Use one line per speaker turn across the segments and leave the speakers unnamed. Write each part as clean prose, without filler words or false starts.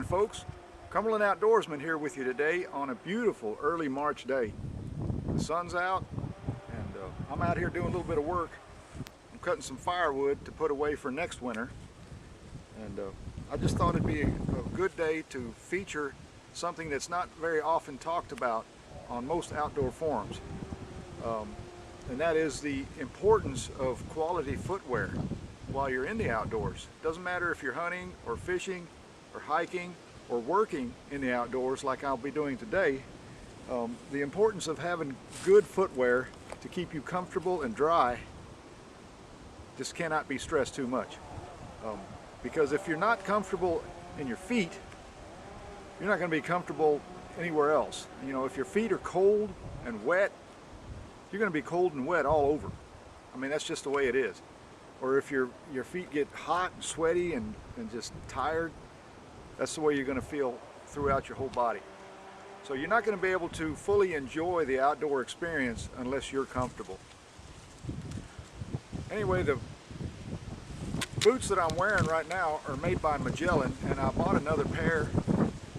morning, folks. Cumberland Outdoorsman here with you today on a beautiful early March day. The sun's out and I'm out here doing a little bit of work. I'm cutting some firewood to put away for next winter, and I just thought it'd be a good day to feature something that's not very often talked about on most outdoor forums, and that is the importance of quality footwear while you're in the outdoors. It doesn't matter if you're hunting or fishing or hiking or working in the outdoors like I'll be doing today. The importance of having good footwear to keep you comfortable and dry just cannot be stressed too much. Because if you're not comfortable in your feet, you're not going to be comfortable anywhere else. You know, if your feet are cold and wet, you're going to be cold and wet all over. I mean, that's just the way it is. Or if your feet get hot and sweaty and just tired, that's the way you're going to feel throughout your whole body. So you're not going to be able to fully enjoy the outdoor experience unless you're comfortable. Anyway, the boots that I'm wearing right now are made by Magellan, and I bought another pair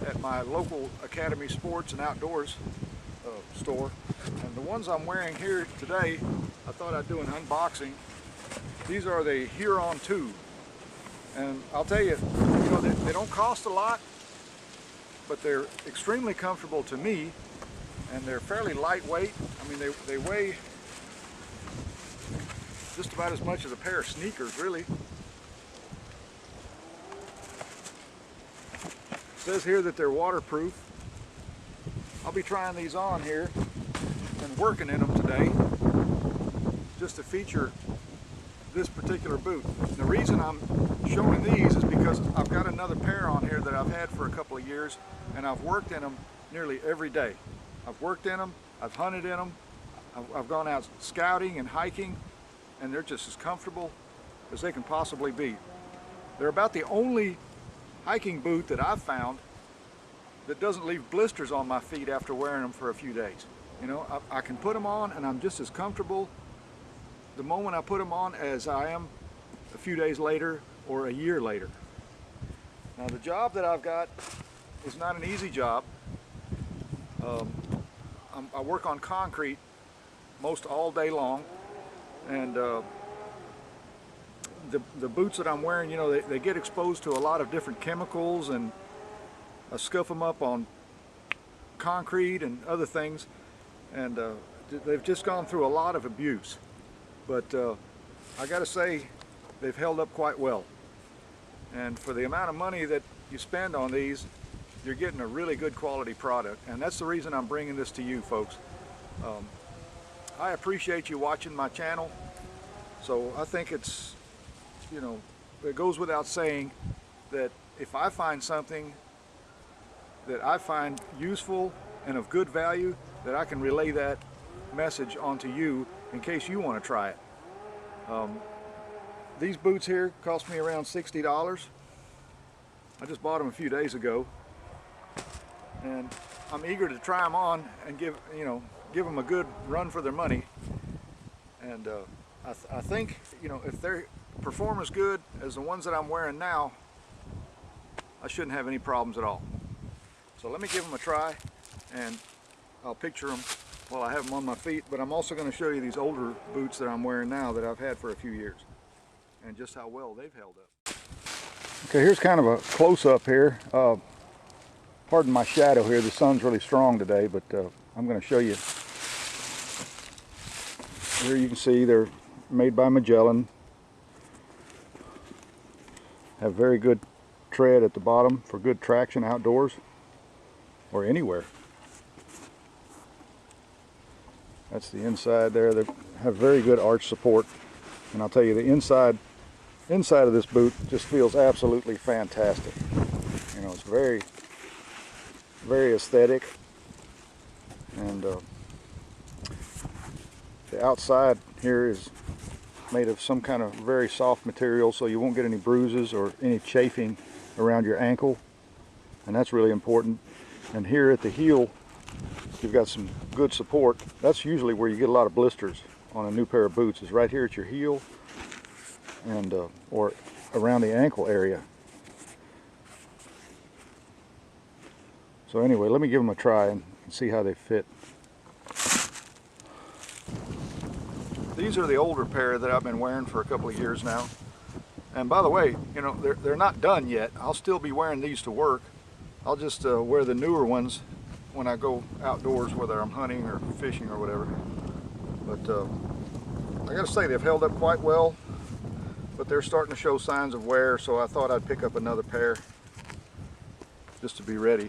at my local Academy Sports and Outdoors store. And the ones I'm wearing here today, I thought I'd do an unboxing. These are the Huron 2, and I'll tell you, they don't cost a lot, but they're extremely comfortable to me, and they're fairly lightweight. I mean, they weigh just about as much as a pair of sneakers, really. It says here that they're waterproof. I'll be trying these on here and working in them today just to feature this particular boot. And the reason I'm showing these is because I've got another pair on here that I've had for a couple of years, and I've worked in them nearly every day. I've worked in them, I've hunted in them, I've gone out scouting and hiking, and they're just as comfortable as they can possibly be. They're about the only hiking boot that I've found that doesn't leave blisters on my feet after wearing them for a few days. You know, I can put them on and I'm just as comfortable the moment I put them on as I am a few days later or a year later. Now, the job that I've got is not an easy job. I work on concrete most all day long, and the boots that I'm wearing, you know, they get exposed to a lot of different chemicals, and I scuff them up on concrete and other things, and they've just gone through a lot of abuse. But I gotta say, they've held up quite well. And for the amount of money that you spend on these, you're getting a really good quality product. And that's the reason I'm bringing this to you, folks. I appreciate you watching my channel. So I think it's, you know, it goes without saying that if I find something that I find useful and of good value, that I can relay that message onto you in case you want to try it. These boots here cost me around $60. I just bought them a few days ago, and I'm eager to try them on and give them a good run for their money. And I think, you know, if they perform as good as the ones that I'm wearing now, I shouldn't have any problems at all. So let me give them a try, and I'll picture them while I have them on my feet. But I'm also going to show you these older boots that I'm wearing now that I've had for a few years, and just how well they've held up. Okay, here's kind of a close-up here. Pardon my shadow here. The sun's really strong today, but I'm going to show you. Here you can see they're made by Magellan. Have very good tread at the bottom for good traction outdoors or anywhere. That's the inside there. They have very good arch support, and I'll tell you, the inside of this boot just feels absolutely fantastic. You know, it's very, very aesthetic, and the outside here is made of some kind of very soft material, so you won't get any bruises or any chafing around your ankle, and that's really important. And here at the heel, you've got some good support. That's usually where you get a lot of blisters on a new pair of boots, is right here at your heel and or around the ankle area. So anyway, let me give them a try and see how they fit. These are the older pair that I've been wearing for a couple of years now. And by the way, you know, they're not done yet. I'll still be wearing these to work. I'll just wear the newer ones when I go outdoors, whether I'm hunting or fishing or whatever. But I gotta say, they've held up quite well, but they're starting to show signs of wear, so I thought I'd pick up another pair just to be ready.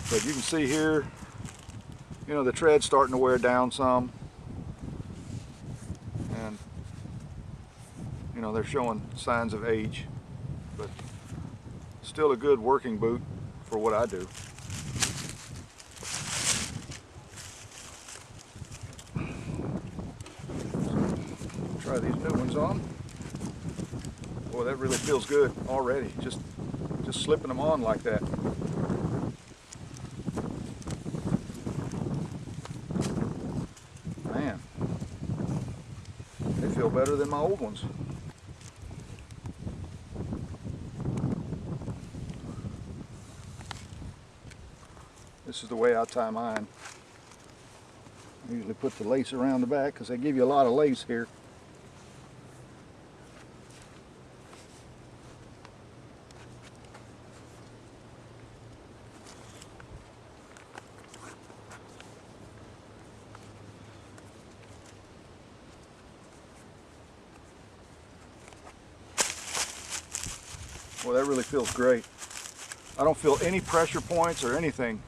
But you can see here, you know, the tread's starting to wear down some. And, you know, they're showing signs of age, but still a good working boot for what I do. Try these new ones on. Boy, that really feels good already, just slipping them on like that. Man, they feel better than my old ones. This is the way I tie mine. I usually put the lace around the back because they give you a lot of lace here. Well, that really feels great. I don't feel any pressure points or anything.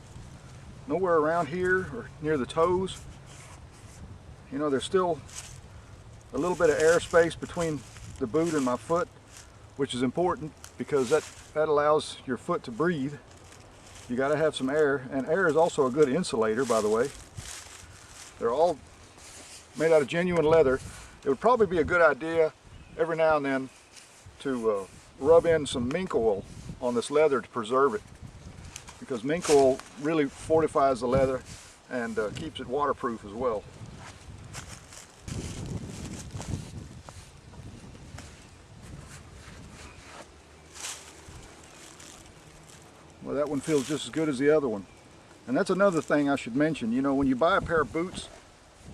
Nowhere around here or near the toes. You know, there's still a little bit of airspace between the boot and my foot, which is important because that allows your foot to breathe. You got to have some air, and air is also a good insulator, by the way. They're all made out of genuine leather. It would probably be a good idea every now and then to rub in some mink oil on this leather to preserve it, because mink oil really fortifies the leather and keeps it waterproof as well. Well, that one feels just as good as the other one. And that's another thing I should mention. You know, when you buy a pair of boots,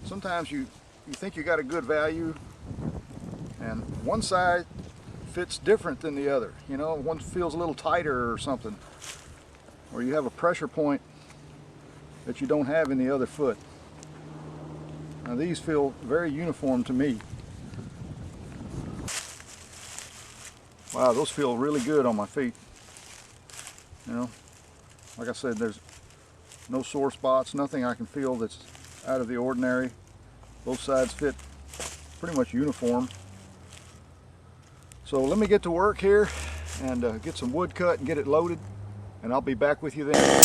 sometimes you think you got a good value, and one side fits different than the other. You know, one feels a little tighter or something, or you have a pressure point that you don't have in the other foot. Now these feel very uniform to me. Wow, those feel really good on my feet. You know, like I said, there's no sore spots, nothing I can feel that's out of the ordinary. Both sides fit pretty much uniform. So let me get to work here and get some wood cut and get it loaded, and I'll be back with you then.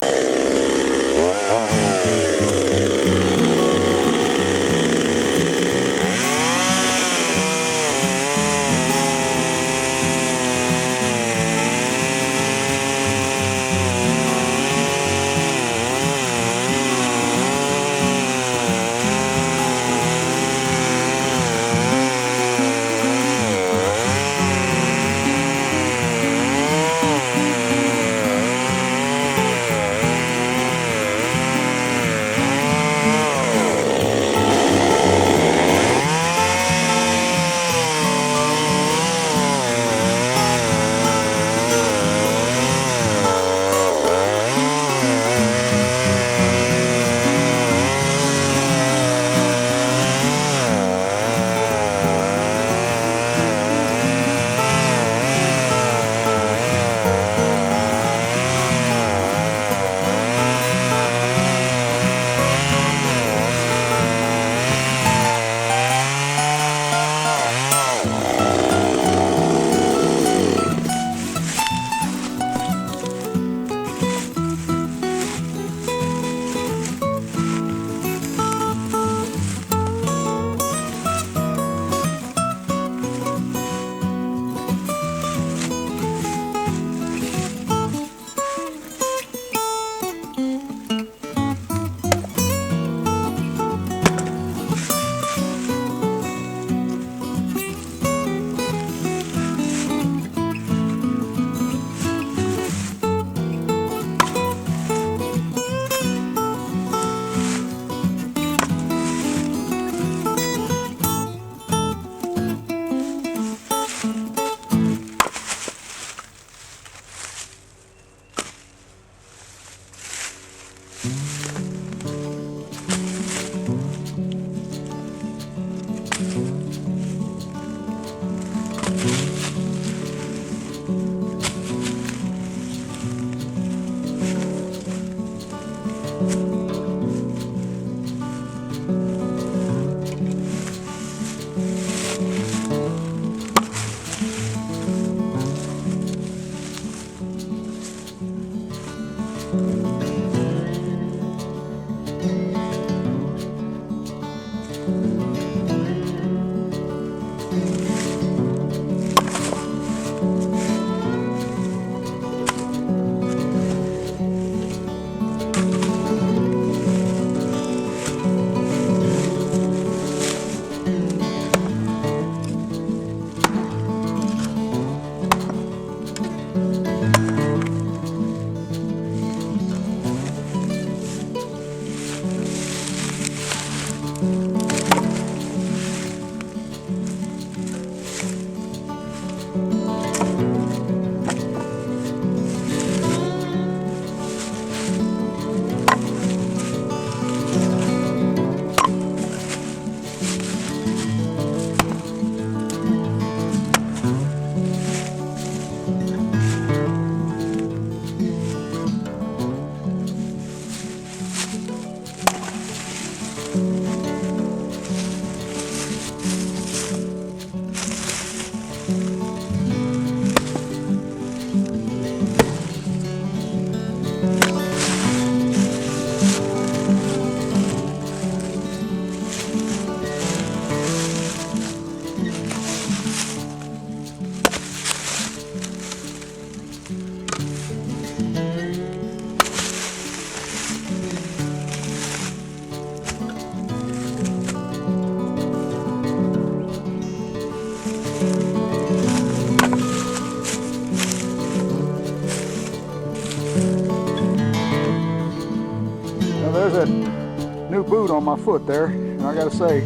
there's that new boot on my foot there, and I gotta say,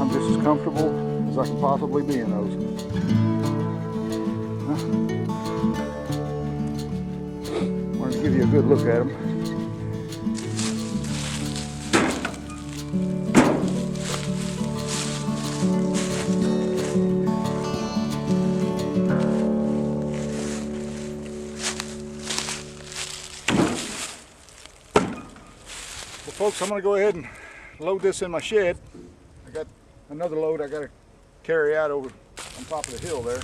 I'm just as comfortable as I can possibly be in those. Wanted to give you a good look at them. Well, folks, I'm going to go ahead and load this in my shed. I got another load I got to carry out over on top of the hill there.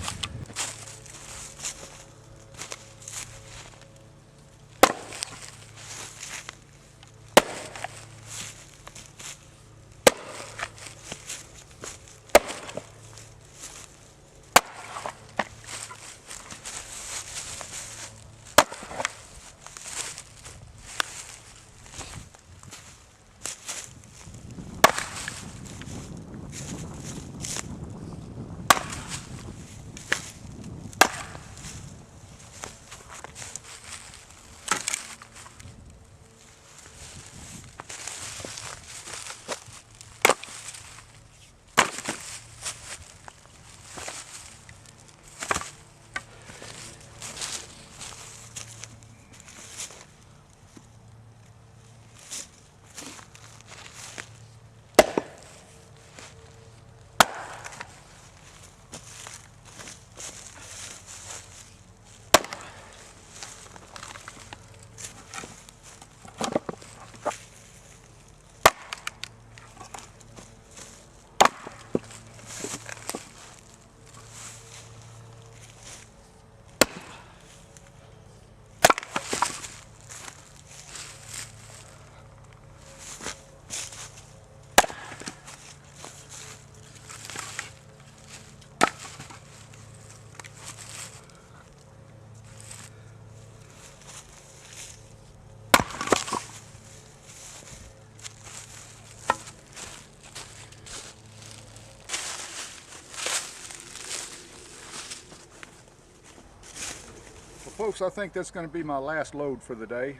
Folks, I think that's going to be my last load for the day.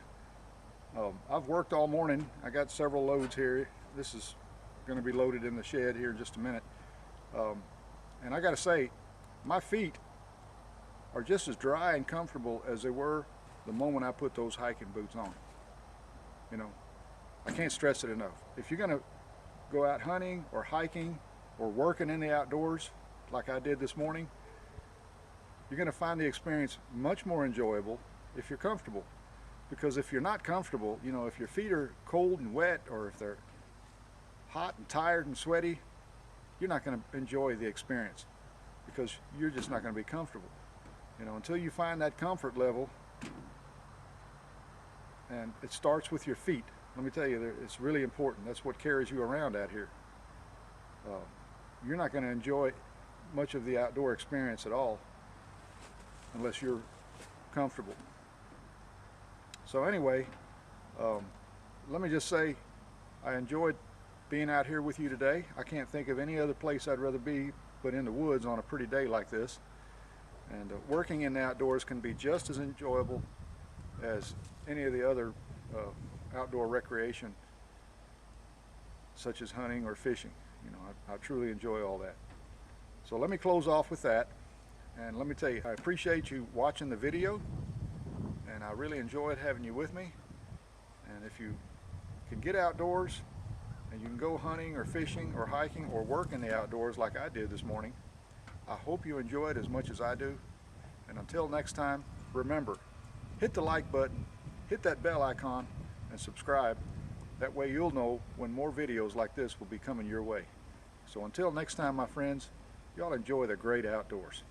I've worked all morning. I got several loads here. This is going to be loaded in the shed here in just a minute. And I got to say, my feet are just as dry and comfortable as they were the moment I put those hiking boots on. You know, I can't stress it enough. If you're going to go out hunting or hiking or working in the outdoors like I did this morning, you're going to find the experience much more enjoyable if you're comfortable. Because if you're not comfortable, you know, if your feet are cold and wet, or if they're hot and tired and sweaty, you're not going to enjoy the experience because you're just not going to be comfortable. You know, until you find that comfort level, and it starts with your feet. Let me tell you, it's really important. That's what carries you around out here. You're not going to enjoy much of the outdoor experience at all unless you're comfortable. So anyway, let me just say I enjoyed being out here with you today. I can't think of any other place I'd rather be but in the woods on a pretty day like this. And working in the outdoors can be just as enjoyable as any of the other outdoor recreation, such as hunting or fishing. You know, I truly enjoy all that. So let me close off with that. And let me tell you, I appreciate you watching the video, and I really enjoyed having you with me. And if you can get outdoors and you can go hunting or fishing or hiking or work in the outdoors like I did this morning, I hope you enjoy it as much as I do. And until next time, remember, hit the like button, hit that bell icon, and subscribe. That way you'll know when more videos like this will be coming your way. So until next time, my friends, y'all enjoy the great outdoors.